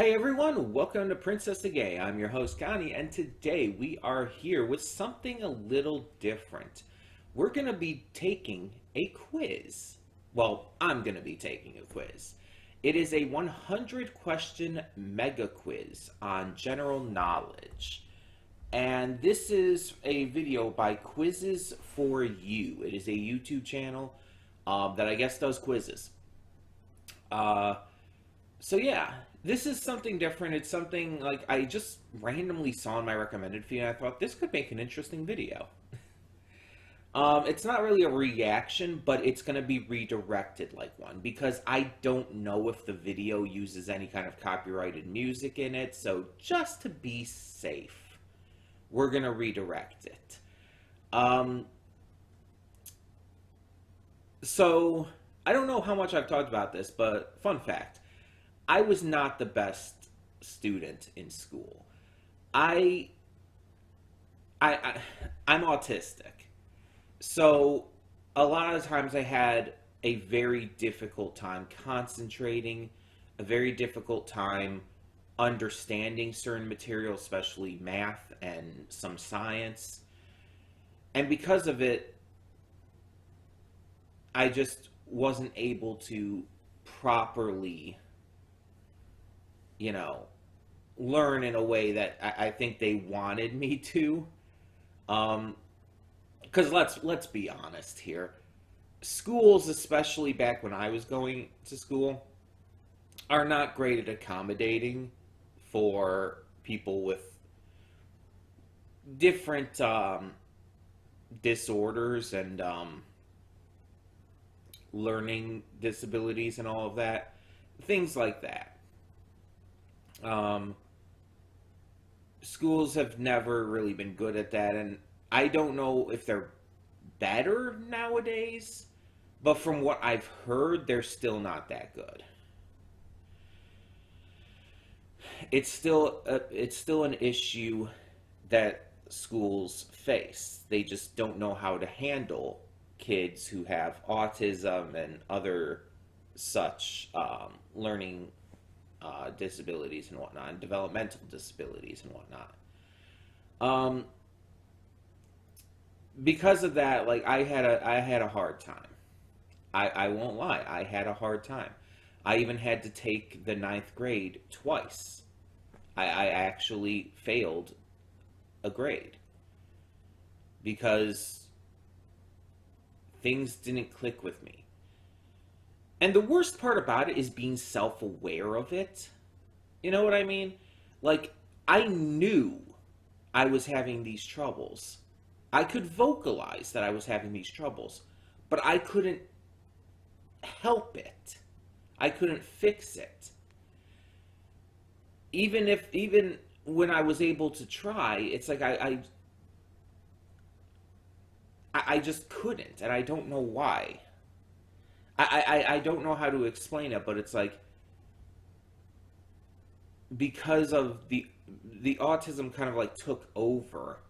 Hey everyone, welcome to Princess of Gay. I'm your host Connie, and today we are here with something a little different. We're going to be taking a quiz. Well, I'm going to be taking a quiz. It is a 100 question mega quiz on general knowledge. And this is a video by Quizzes for You. It is a YouTube channel that I guess does quizzes. Uh, so yeah, this is something different. It's something like I just randomly saw in my recommended feed and I thought this could make an interesting video. It's not really a reaction, but it's going to be redirected like one because I don't know if the video uses any kind of copyrighted music in it. So just to be safe, we're going to redirect it. Um, so I don't know how much I've talked about this, but fun fact. I was not the best student in school. I, I, I I'm autistic, so a lot of times I had a very difficult time concentrating, a very difficult time understanding certain material, especially math and some science. And because of it, I just wasn't able to properly you know, learn in a way that I think they wanted me to. Because let's be honest here, schools, especially back when I was going to school, are not great at accommodating for people with different disorders and learning disabilities and all of that, things like that. Um, Schools have never really been good at that, and I don't know if they're better nowadays, but from what I've heard, they're still not that good. It's still an issue that schools face. They just don't know how to handle kids who have autism and other such learning disabilities and whatnot, and developmental disabilities and whatnot. Um, because of that, like I had a hard time. I won't lie, I had a hard time. I even had to take the ninth grade twice. I actually failed a grade because things didn't click with me. And the worst part about it is being self aware of it. You know what I mean? Like, I knew I was having these troubles. I could vocalize that I was having these troubles, but I couldn't help it. I couldn't fix it. Even when I was able to try, it's like I just couldn't, and I don't know why. I don't know how to explain it, but it's like because of the autism kind of like took over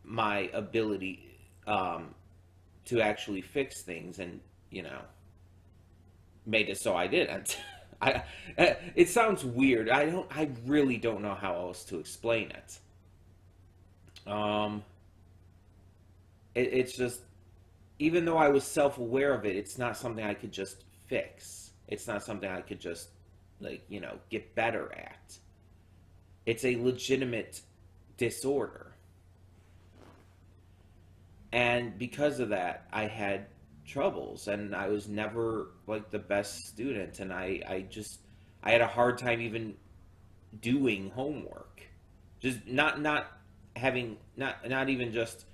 my ability to actually fix things, and made it so I didn't. I it sounds weird. I really don't know how else to explain it. Um, it's just even though I was self-aware of it, it's not something I could just fix. It's not something I could just get better at. It's a legitimate disorder. And because of that, I had troubles and I was never like the best student, and I had a hard time even doing homework. Just not having not even just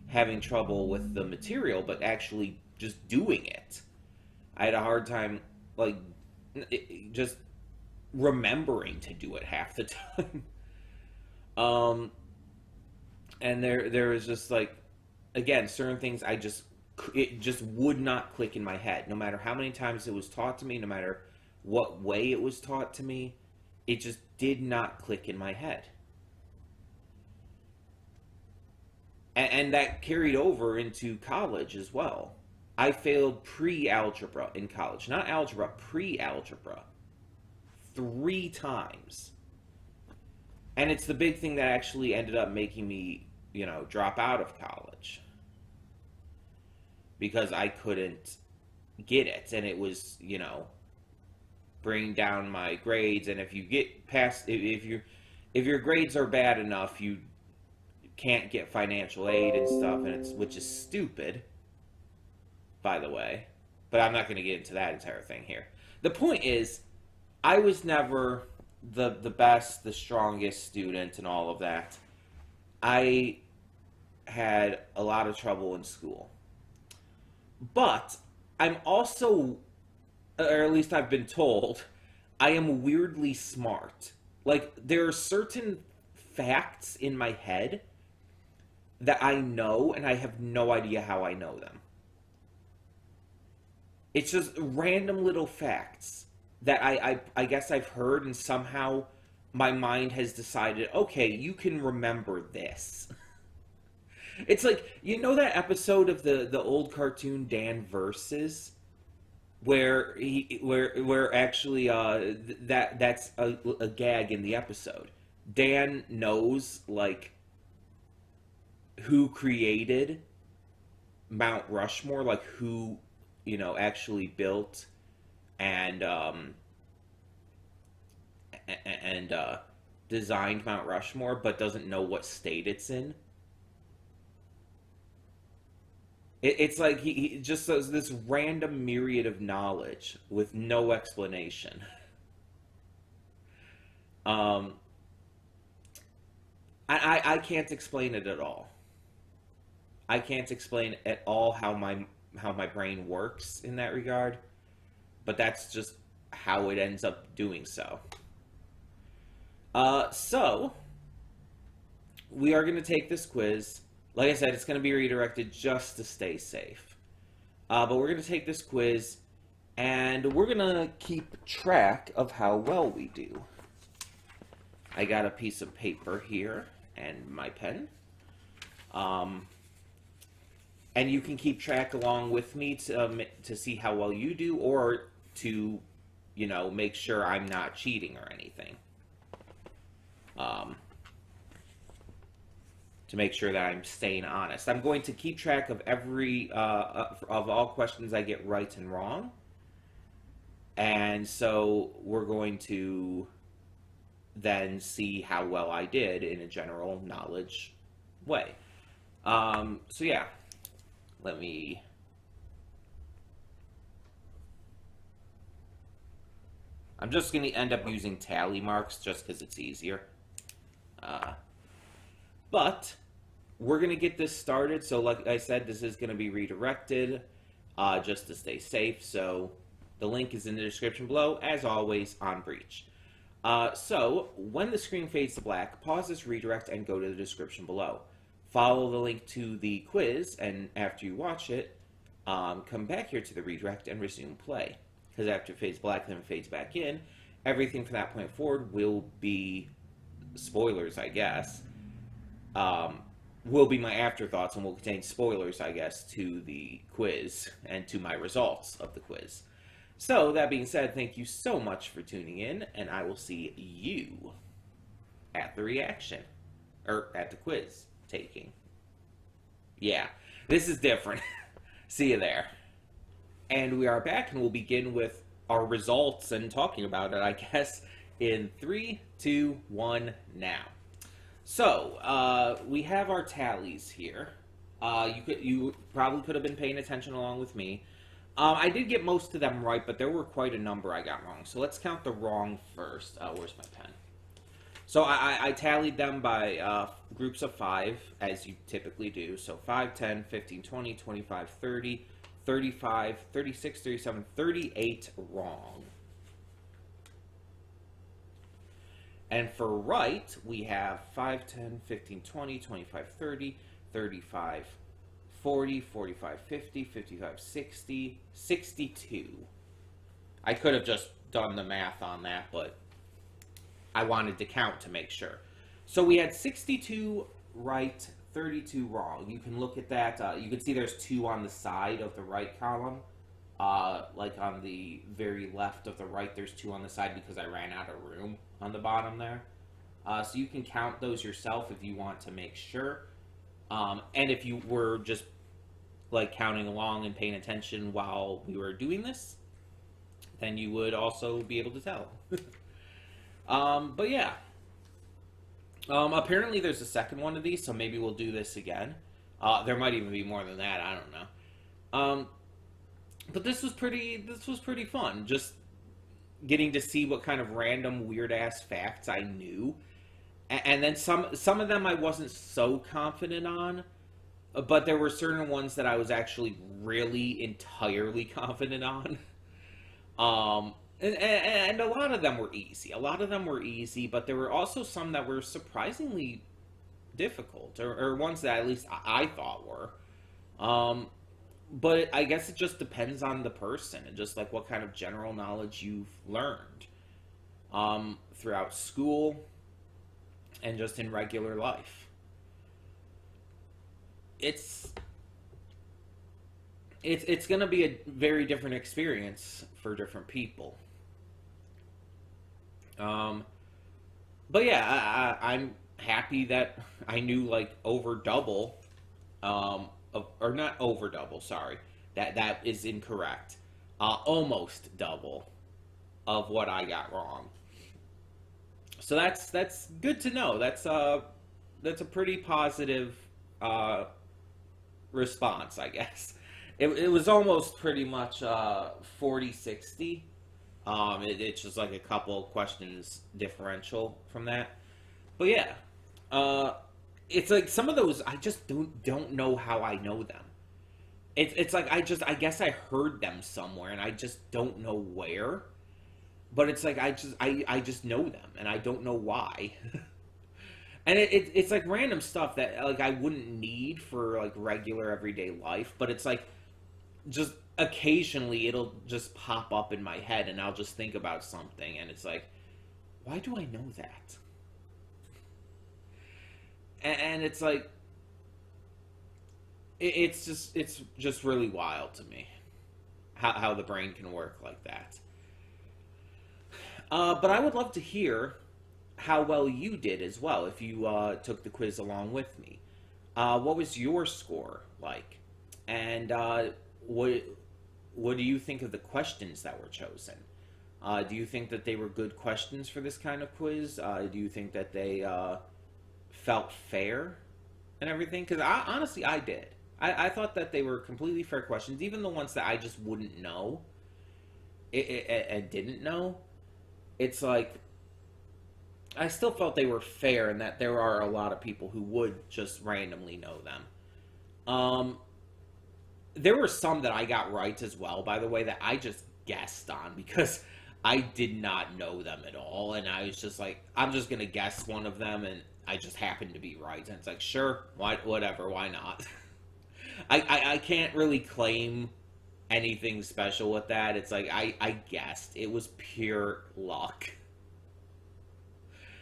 having trouble with the material, but actually just doing it. I had a hard time, like, just remembering to do it half the time. um, and there was just like, again, certain things it just would not click in my head. No matter how many times it was taught to me, no matter what way it was taught to me, it just did not click in my head. And that carried over into college as well. I failed pre-algebra in college, not algebra, pre-algebra, 3 times. And it's the big thing that actually ended up making me, drop out of college. Because I couldn't get it. And it was, bringing down my grades. And if you get past, if your grades are bad enough, you can't get financial aid and stuff, which is stupid, by the way. But I'm not going to get into that entire thing here. The point is, I was never the best, the strongest student and all of that. I had a lot of trouble in school. But I'm also, or at least I've been told, I am weirdly smart. Like, there are certain facts in my head that I know, and I have no idea how I know them. It's just random little facts that I guess I've heard, and somehow my mind has decided, okay, you can remember this. It's like, that episode of the old cartoon Dan Versus, where actually that's a gag in the episode. Dan knows, like, who created Mount Rushmore, like who actually built and designed Mount Rushmore, but doesn't know what state it's in. It's like he just does this random myriad of knowledge with no explanation. I can't explain it at all. I can't explain at all how my brain works in that regard, but that's just how it ends up doing so. So we are going to take this quiz. Like I said, it's going to be redirected just to stay safe. But we're going to take this quiz, and we're going to keep track of how well we do. I got a piece of paper here and my pen. And you can keep track along with me to see how well you do, or to, make sure I'm not cheating or anything. To make sure that I'm staying honest. I'm going to keep track of of all questions I get right and wrong. And so we're going to then see how well I did in a general knowledge way. So yeah, I'm just going to end up using tally marks just because it's easier. But we're going to get this started. So like I said, this is going to be redirected just to stay safe. So the link is in the description below, as always, on Breach. So when the screen fades to black, pause this redirect and go to the description below. Follow the link to the quiz, and after you watch it, come back here to the redirect and resume play. Because after it fades black, then it fades back in. Everything from that point forward will be spoilers, I guess. Will be my afterthoughts and will contain spoilers, I guess, to the quiz and to my results of the quiz. So, that being said, thank you so much for tuning in, and I will see you at the reaction. Or at the quiz taking. Yeah, this is different. See you there. And we are back, and we'll begin with our results and talking about it, I guess, in 3, 2, 1, now. So, we have our tallies here. You probably could have been paying attention along with me. I did get most of them right, but there were quite a number I got wrong. So let's count the wrong first. Where's my pen? So I tallied them by groups of 5, as you typically do. So 5, 10, 15, 20, 25, 30, 35, 36, 37, 38 wrong. And for right, we have 5, 10, 15, 20, 25, 30, 35, 40, 45, 50, 55, 60, 62. I could have just done the math on that, but I wanted to count to make sure. So we had 62 right, 32 wrong. You can look at that. You can see there's 2 on the side of the right column. Like on the very left of the right, there's two on the side because I ran out of room on the bottom there. So you can count those yourself if you want to make sure. And if you were just like counting along and paying attention while we were doing this, then you would also be able to tell. But yeah. Apparently there's a second one of these, so maybe we'll do this again. There might even be more than that. I don't know. But this was pretty fun. Just getting to see what kind of random weird ass facts I knew, and then some of them I wasn't so confident on, but there were certain ones that I was actually really entirely confident on. And a lot of them were easy. A lot of them were easy, but there were also some that were surprisingly difficult, or ones that at least I thought were. But I guess it just depends on the person and just like what kind of general knowledge you've learned throughout school and just in regular life. It's going to be a very different experience for different people. But yeah, I'm happy that I knew like over double, or not over double. Sorry, that is incorrect. Almost double of what I got wrong. So that's good to know. That's a pretty positive response, I guess. It was almost pretty much 40-60. It's just like a couple questions differential from that. But yeah, it's like some of those I just don't know how I know them. It's like I guess I heard them somewhere and I just don't know where. But it's like I just know them and I don't know why. And it's like random stuff that like I wouldn't need for like regular everyday life, but it's like just occasionally it'll just pop up in my head and I'll just think about something and it's like, why do I know that? And it's like it's just really wild to me how the brain can work like that. But I would love to hear how well you did as well if you took the quiz along with me. What was your score like? And what do you think of the questions that were chosen? Do you think that they were good questions for this kind of quiz? Do you think that they felt fair and everything? Because honestly, I did. I thought that they were completely fair questions, even the ones that I just wouldn't know and didn't know. It's like, I still felt they were fair and that there are a lot of people who would just randomly know them. There were some that I got right as well, by the way, that I just guessed on because I did not know them at all. And I was just like, I'm just going to guess one of them and I just happened to be right. And it's like, sure, whatever, why not? I can't really claim anything special with that. It's like, I guessed. It was pure luck.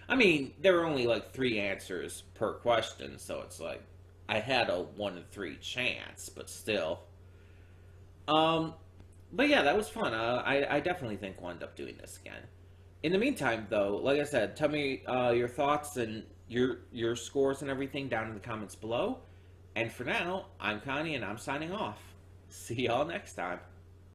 I mean, there were only like 3 answers per question, so it's like, I had a 1 in 3 chance, but still. But yeah, that was fun. I definitely think we'll end up doing this again. In the meantime, though, like I said, tell me your thoughts and your scores and everything down in the comments below. And for now, I'm Connie, and I'm signing off. See y'all next time.